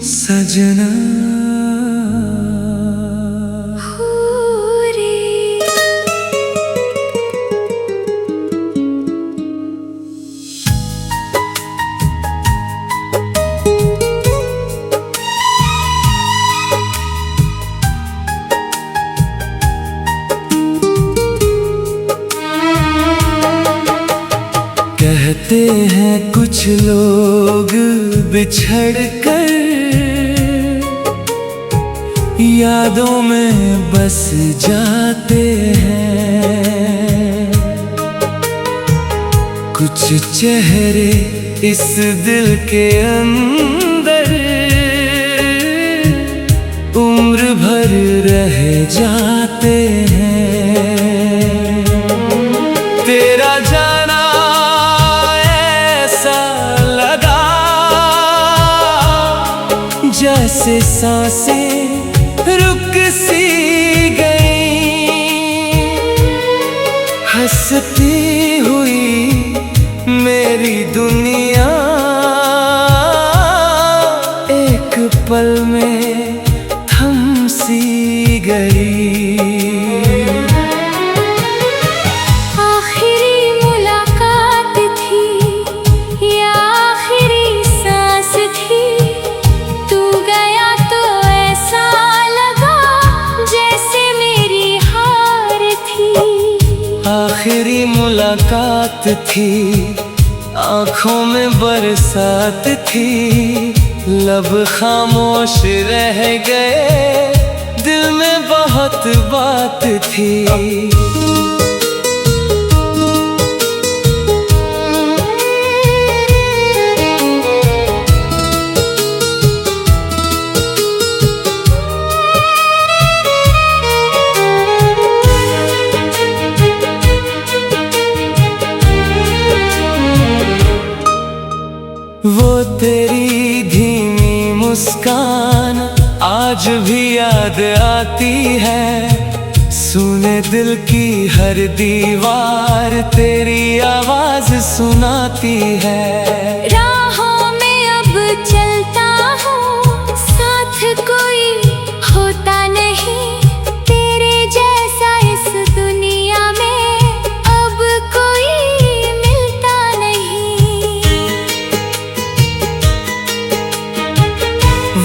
सजना कहते हैं कुछ लोग बिछड़ कर यादों में बस जाते हैं। कुछ चेहरे इस दिल के अंदर उम्र भर रह जाते हैं। तेरा जाना ऐसा लगा जैसे सांसें रुक सी गई। हंसती हुई मेरी दुनिया एक पल में थम सी गई। आखिरी मुलाकात थी, आँखों में बरसात थी, लब खामोश रह गए, दिल में बहुत बात थी। वो तेरी धीमी मुस्कान आज भी याद आती है। सुने दिल की हर दीवार तेरी आवाज सुनाती है। राहों में अब चलता हूँ, साथ कोई होता नहीं तेरे जैसा इस दुनिया में अब कोई मिलता नहीं।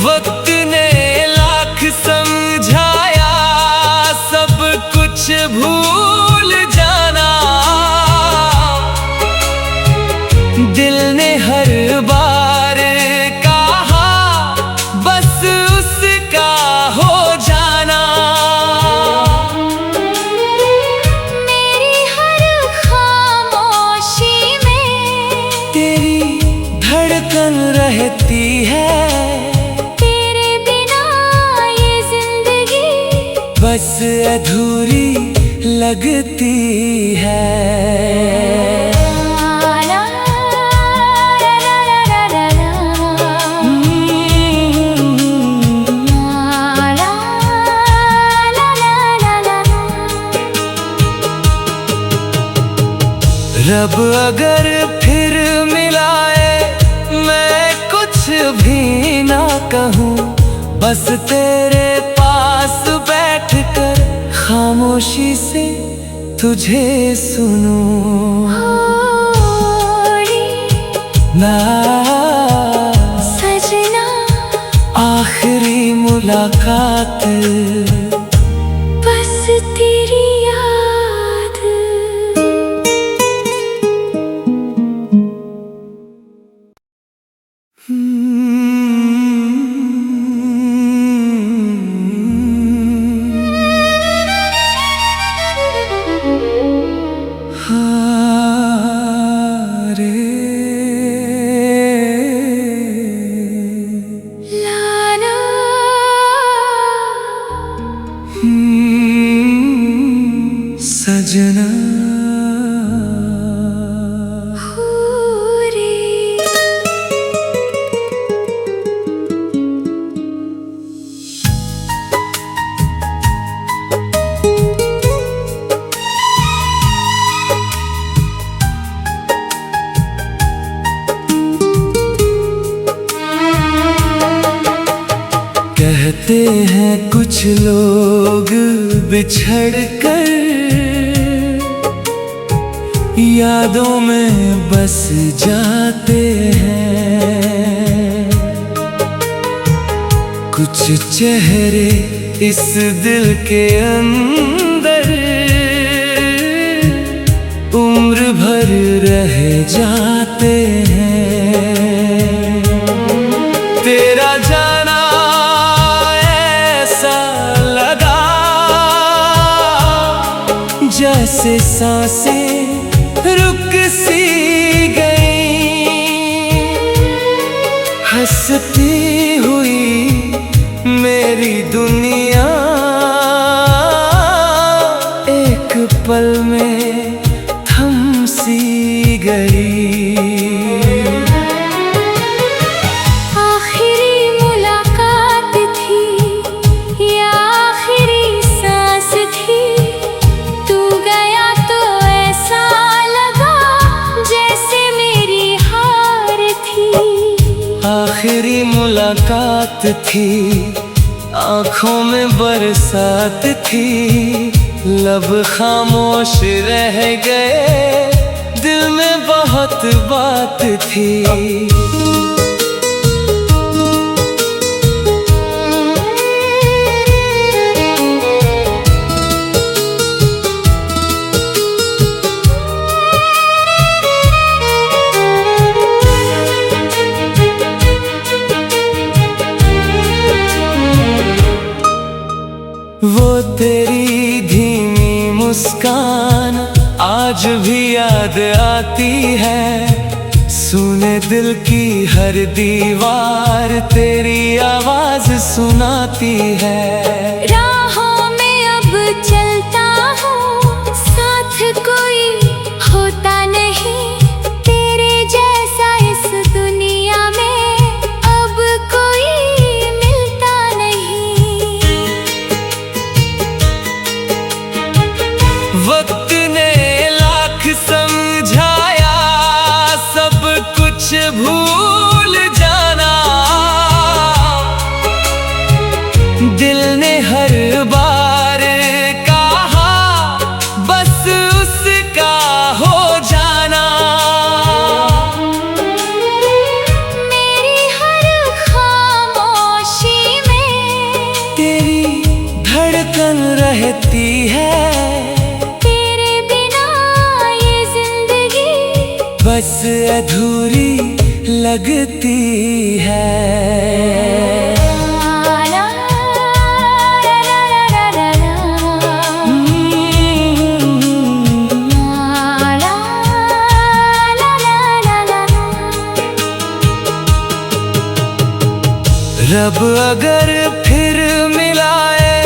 वक्त ने लाख समझाया सब कुछ भूल जाना। दिल ने हर बार कहा बस उसका हो जाना। मेरी हर खामोशी में तेरी धड़कन रहती है। बस अधूरी लगती है। रब अगर फिर मिलाए मैं कुछ भी ना कहूँ, बस तेरे पास बैठकर खामोशी से तुझे सुनूं। ना सजना आखिरी मुलाकात बस तेरी याद। सजना कुछ लोग बिछड़ कर यादों में बस जाते हैं। कुछ चेहरे इस दिल के अंदर उम्र भर रह जाते हैं। तेरा जाना ऐसा लगा जैसे सांसें रुक सी गई। हंसती हुई मेरी दुनिया एक पल में थम सी गई। आखिरी मुलाकात थी या आखिरी सांस थी, तू गया तो ऐसा लगा जैसे मेरी हार थी। आखिरी मुलाकात थी, आँखों में बरसात थी, लब खामोश रह गए, दिल में बहुत बात थी। वो तेरी धीमी मुस्कान आज भी याद आती है। सुने दिल की हर दीवार तेरी आवाज सुनाती है। राहों में अब चलता हूँ, साथ कोई होता नहीं तेरे जैसा इस दुनिया में, अब कोई मिलता नहीं। वक्त ने लाख समझाया सब कुछ भूल जाना, दिल ने हर बार कहा बस उसका हो जाना। मेरी हर खामोशी में तेरी धड़कन रहती है, बस अधूरी लगती है। रब अगर फिर मिलाए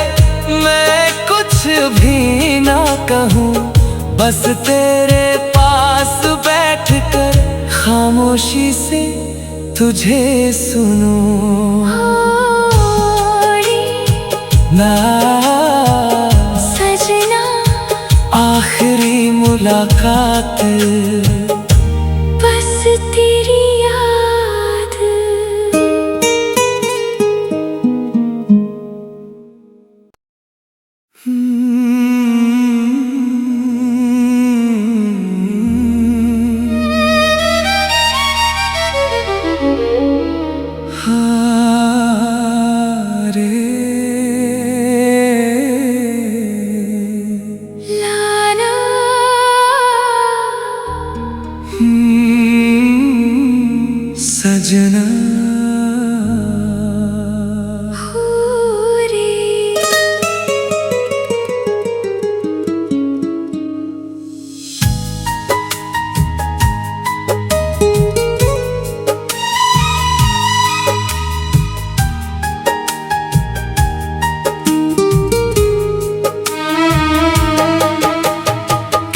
मैं कुछ भी ना कहूँ, बस तेरे पास बैठकर खामोशी से तुझे सुनूं। ना सजना आखिरी मुलाकात, बस तेरी याद। सजना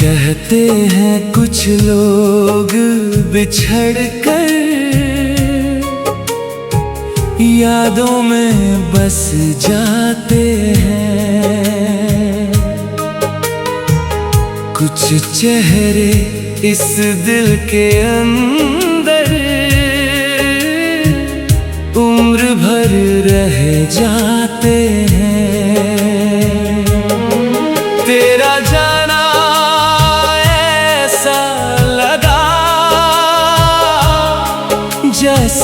कहते हैं कुछ लोग बिछड़ कर यादों में बस जाते हैं। कुछ चेहरे इस दिल के अंदर उम्र भर रह जाते हैं।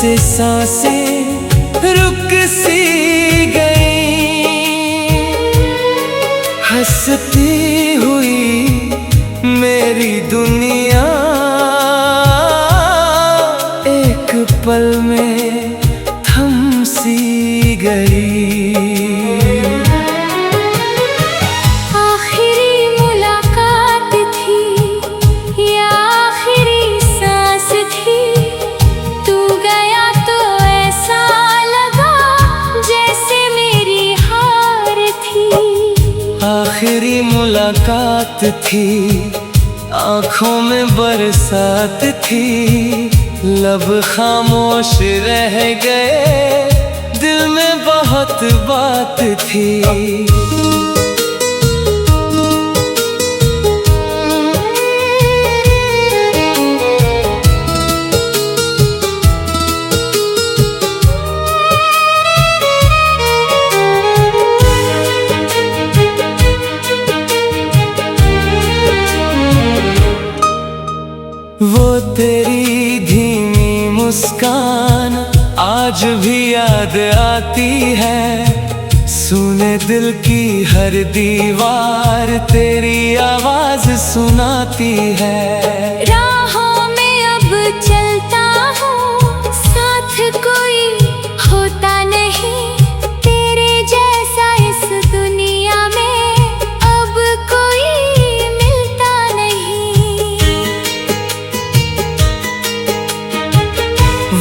जैसे सांसें रुक सी गई, हंसती हुई मेरी दुनिया एक पल में थम सी गई। आखिरी मुलाकात थी, आँखों में बरसात थी, लब खामोश रह गए, दिल में बहुत बात थी। वो तेरी धीमी मुस्कान आज भी याद आती है, सुने दिल की हर दीवार तेरी आवाज सुनाती है। राहों में अब चलता हूँ, साथ कोई होता नहीं, तेरे जैसा इस दुनिया में अब कोई मिलता नहीं।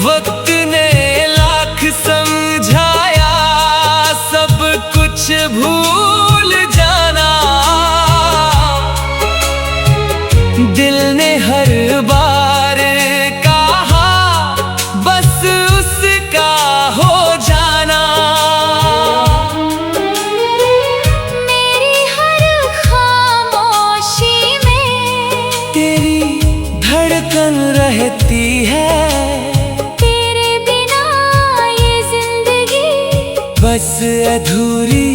वक्त ने लाख समझाया, सब कुछ भूल जाना, दिल ने हर बार कहा बस उसका हो जाना। मेरी हर खामोशी में तेरी धड़कन रहती है, बस अधूरी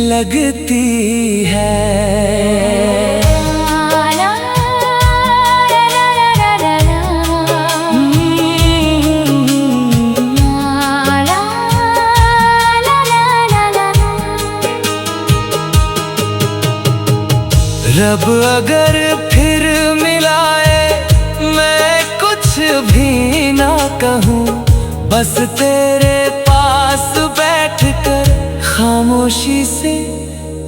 लगती है। रब अगर फिर मिलाए, मैं कुछ भी ना कहूँ, बस तेरे पास बैठकर खामोशी से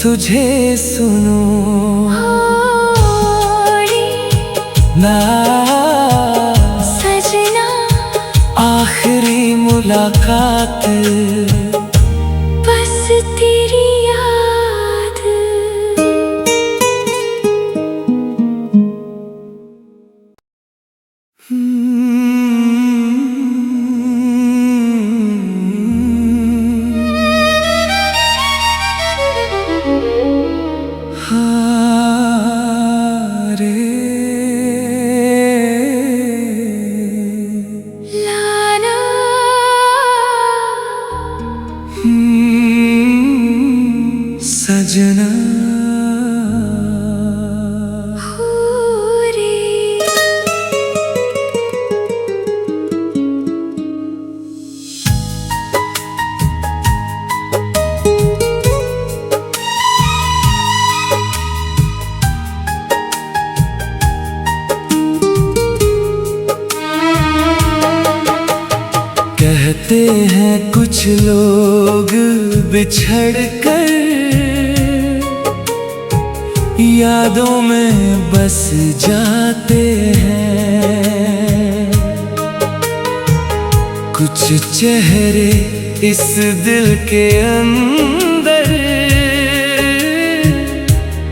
तुझे सुनूं। ना सजना आखिरी मुलाकात, बस तेरी याद। सजना कहते हैं कुछ लोग बिछड़ कर यादों में बस जाते हैं। कुछ चेहरे इस दिल के अंदर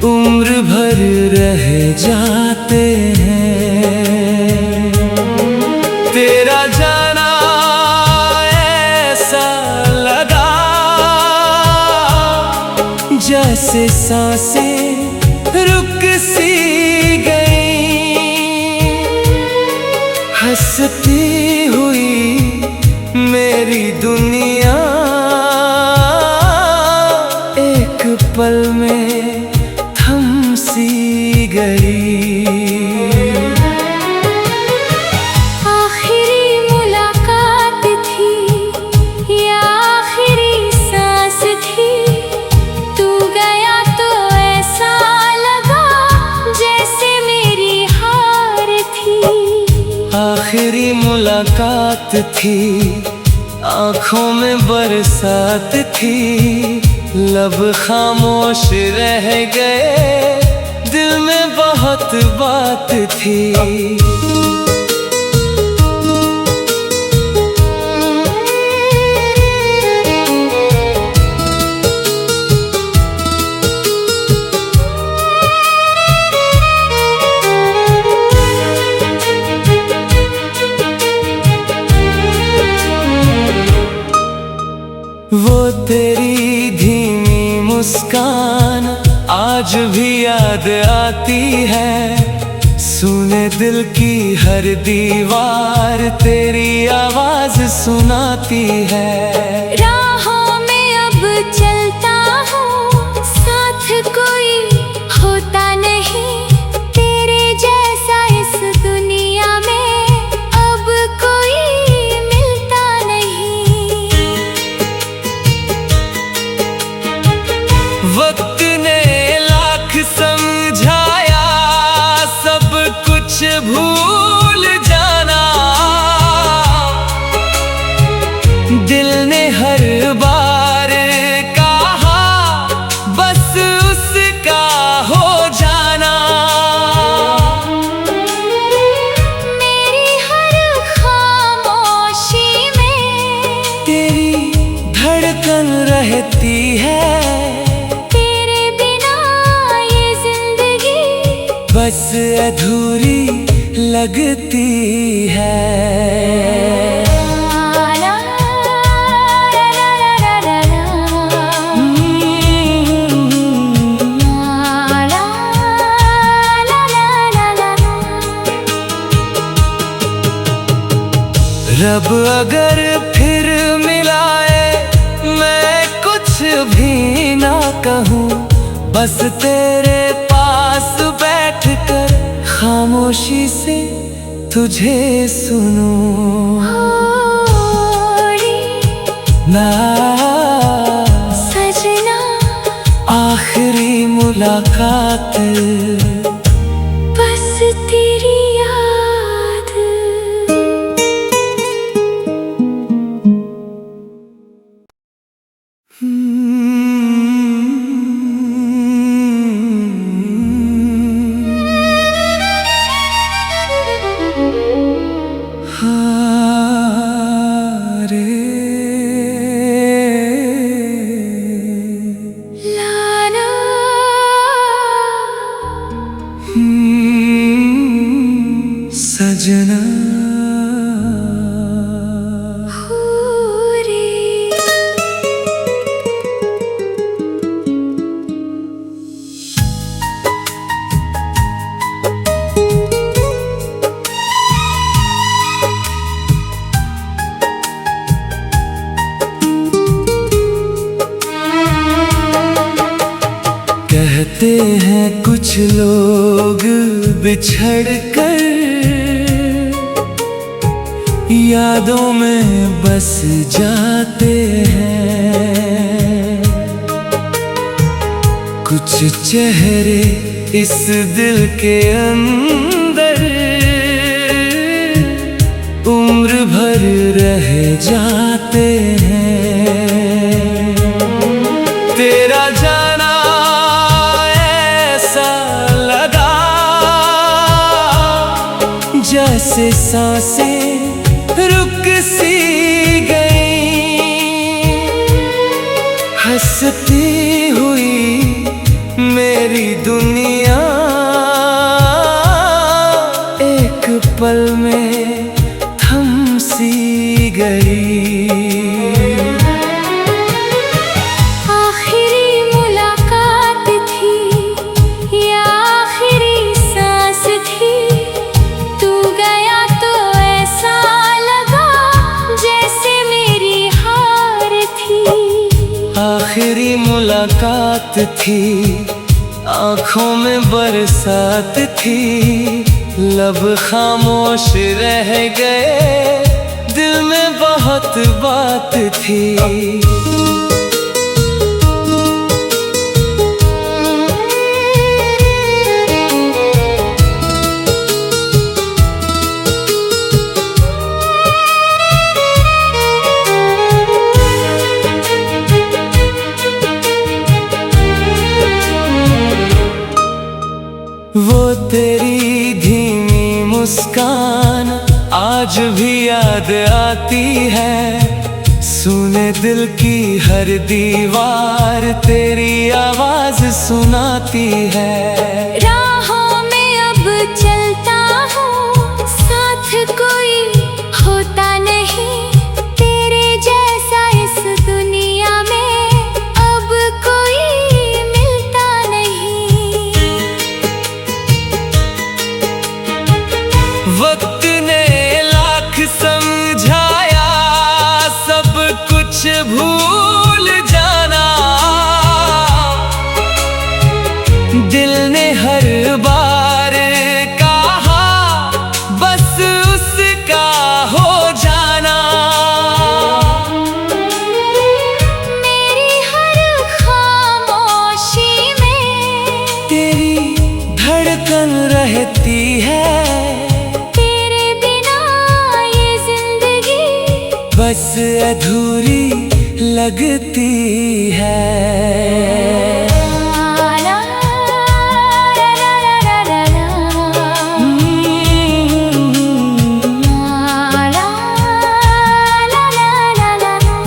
उम्र भर रह जाते हैं। तेरा जाना ऐसा लगा जैसे सांसें रुक सी गई, हंसती हुई मेरी दुनिया एक पल में थम सी गई। आखिरी मुलाकात आखिरी मुलाकात थी, आंखों में बरसात थी, लब खामोश रह गए, दिल में बहुत बात थी। वो तेरी धीमी मुस्कान आज भी याद आती है, सुने दिल की हर दीवार तेरी आवाज सुनाती है। राहों में अब चलता हूँ, साथ कोई होता नहीं, तेरे जैसा इस दुनिया में अब कोई मिलता नहीं। वक्त ने लाख समझाया, सब कुछ भूल जाना, दिल ने हर बार कहा बस उसका हो जाना। मेरी हर खामोशी में तेरी धड़कन रहती है, तेरे बिना ये जिंदगी बस अधूरी लगती है। रब अगर फिर मिलाए, मैं कुछ भी ना कहूँ, बस तेरे पास बैठकर खामोशी से तुझे सुनूं। ना सजना आखिरी मुलाकात, बस तेरी याद। लाना सजना रे। कहते हैं कुछ लोग बिछड़ कर यादों में बस जाते हैं, कुछ चेहरे इस दिल के अंदर उम्र भर रह जाते हैं। तेरा जाना ऐसा लगा जैसे सांसें रुक सी गई, हंसती हुई मेरी दुनिया एक पल में थम सी गई। आखिरी मुलाकात थी या आखिरी सांस थी, तू गया तो ऐसा लगा जैसे मेरी हार थी। आखिरी मुलाकात थी, आंखों में बरसात थी, लब खामोश रह गए, दिल में बहुत बात थी। तेरी धीमी मुस्कान आज भी याद आती है। सुने दिल की हर दीवार तेरी आवाज सुनाती है। राहों में अब चलता हूँ, साथ कोई होता नहीं। तेरे जैसा इस दुनिया में अब कोई मिलता नहीं। वक्त ने लाख समझाया, सब कुछ भूल जाना। दिल ने हर बार कहा बस उसका हो जाना। मेरी हर खामोशी में तेरी धड़कन रहती है। तेरे बिना ये जिंदगी बस अधूरी लगती है। ला ला ला ला ला ला ला ला ला ला।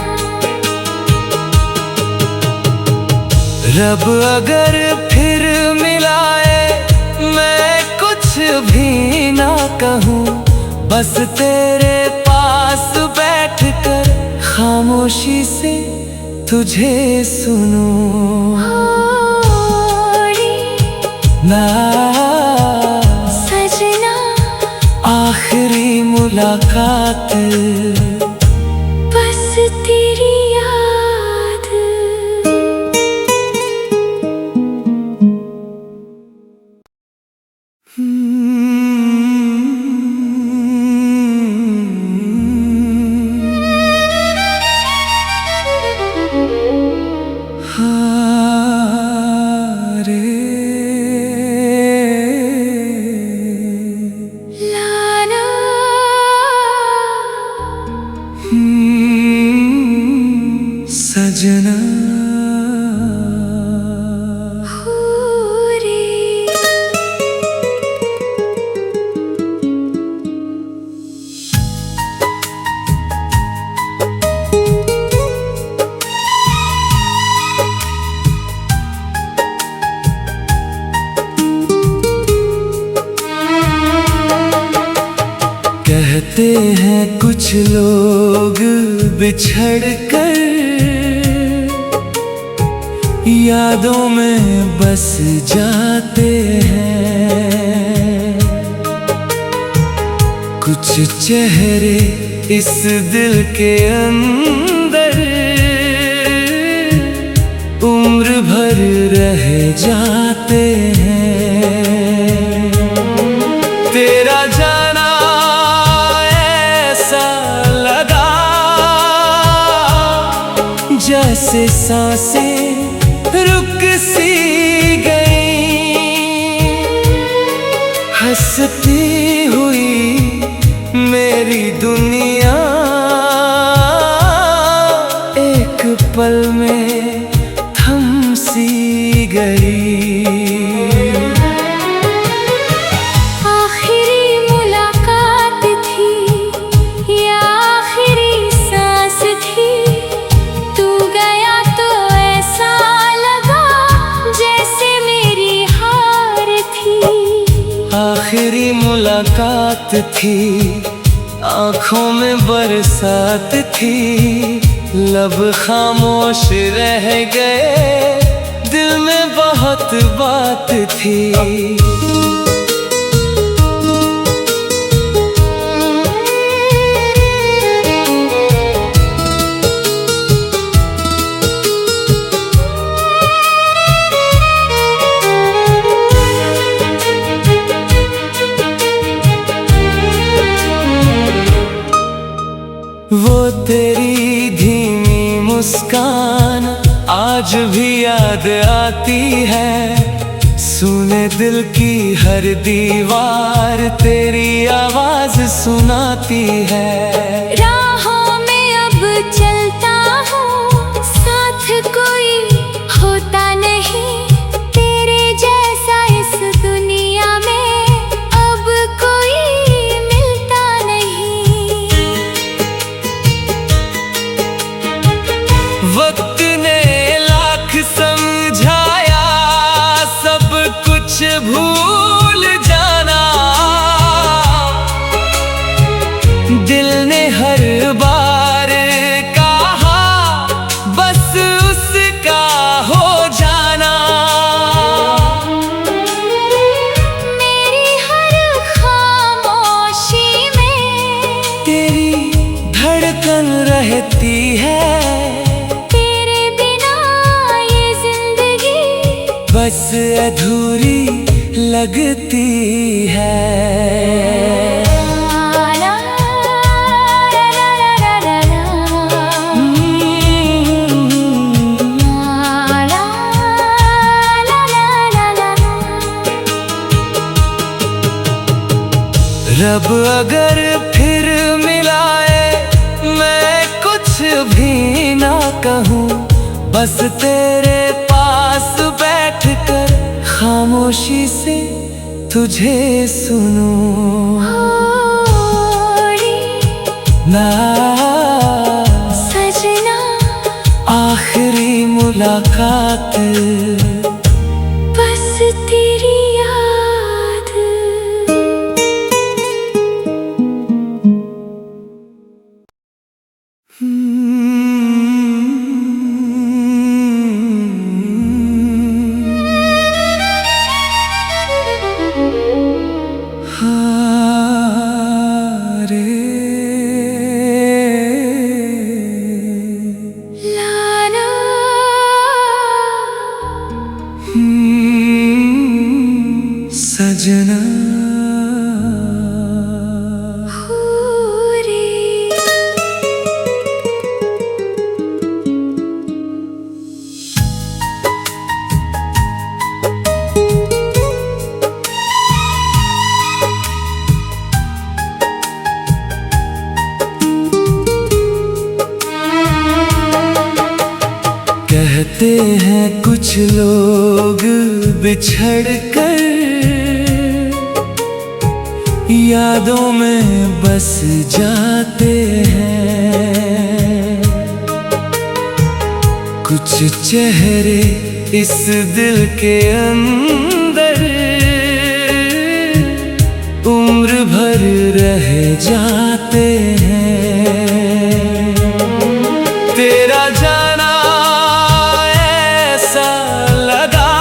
रब अगर फिर मिलाए मैं कुछ भी ना कहूँ, बस तेरे पास बैठकर खामोशी से तुझे सुनूं। होड़ी ना सजना आखिरी मुलाकात बस तेरी याद। लाना सजना होरे। कहते हैं कुछ लोग बिछड़ कर यादों में बस जाते हैं। कुछ चेहरे इस दिल के अंदर उम्र भर रह जाते हैं। तेरा जाना ऐसा लगा जैसे सांसें रुक सी गई। हंसती हुई मेरी दुनिया एक पल में थम सी गई। आखिरी मुलाकात थी या आखिरी सांस थी, तू गया तो ऐसा लगा जैसे मेरी हार थी। आखिरी मुलाकात थी, आँखों में बरसात थी। लब खामोश रह गए, दिल में बहुत बात थी। वो तेरी धीमी मुस्कान आज भी याद आती है। सुने दिल की हर दीवार तेरी आवाज सुनाती है। राहों में अब चलता हूँ, साथ कोई होता नहीं। तेरे जैसा इस दुनिया में भूल जाना। दिल ने हर बार कहा बस उसका हो जाना। मेरी हर खामोशी में तेरी धड़कन रहती है। तेरे बिना ये जिंदगी बस अधूरी लगती है। ला, ला, ला, ला, ला, ला, ला। ला, ला, ला, ला, ला, ला। रब अगर फिर मिलाए मैं कुछ भी ना कहूँ, बस तेरे पास बैठकर खामोशी से तुझे सुनूं। होड़ी ना सजना आखिरी मुलाकात बस तेरी याद। लाना सजना होरी कहते हैं कुछ लोग बिछड़ कर यादों में बस जाते हैं। कुछ चेहरे इस दिल के अंदर उम्र भर रह जाते हैं। तेरा जाना ऐसा लगा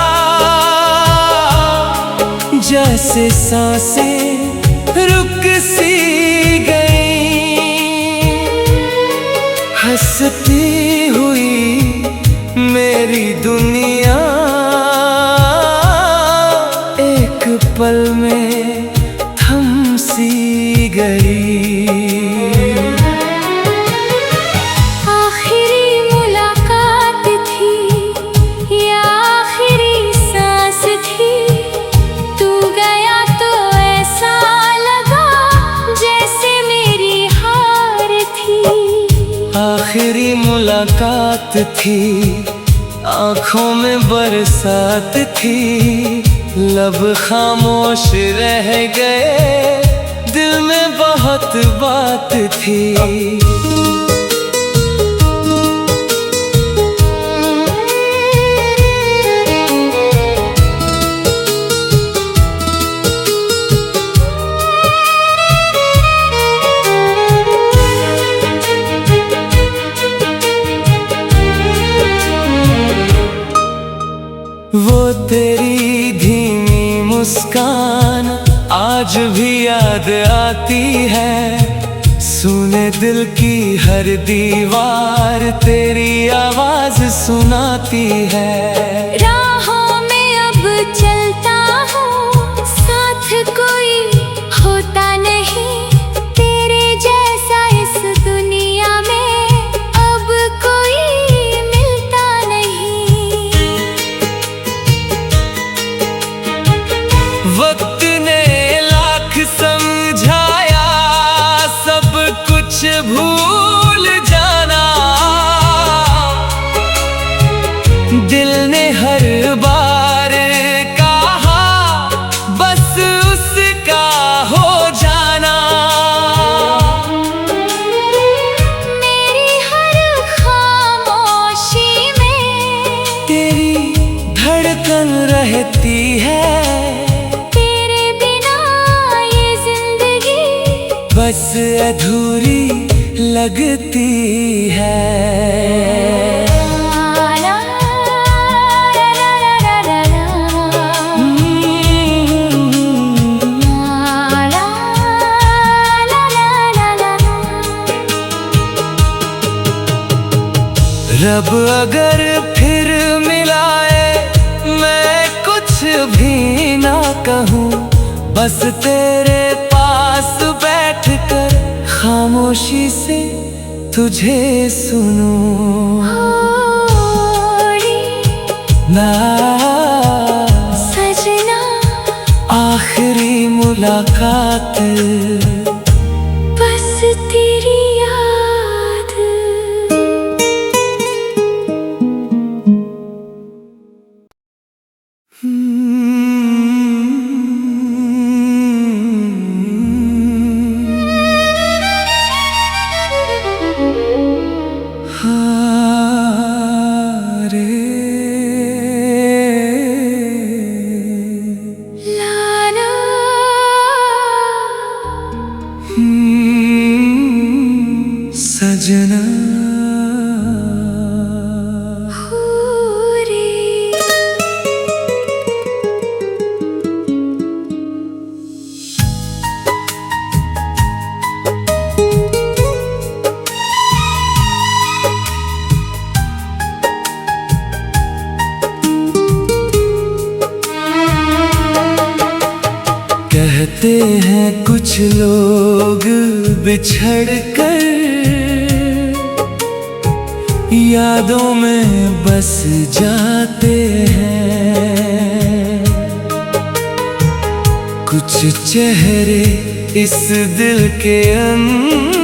जैसे सांसें रुक सी गई। हंसती हुई मेरी दुनिया एक पल में थम सी गई। आखिरी मुलाकात थी या आखिरी सांस थी, तू गया तो ऐसा लगा जैसे मेरी हार थी। आखिरी मुलाकात थी, आँखों में बरसात थी, लब खामोश रह गए, दिल में बहुत बात थी। वो तेरी धीमी मुस्कान आज भी याद आती है। सुने दिल की हर दीवार तेरी आवाज सुनाती है। राहों में अब चलता हूँ, साथ कोई होता नहीं तेरे जैसा इस दुनिया में, अब कोई मिलता नहीं। वक्त ने लाख समझाया सब कुछ भूल जाना। दिल ने हर बस अधूरी लगती है। रब अगर फिर मिलाए मैं कुछ भी ना कहूँ, बस तेरे पास बैठकर खामोशी से तुझे सुनूं। ना सजना आखिरी मुलाकात बस तेरी याद। लाना सजना हो रे। कहते हैं कुछ लोग बिछड़ कर यादों में बस जाते हैं। कुछ चेहरे इस दिल के अंदर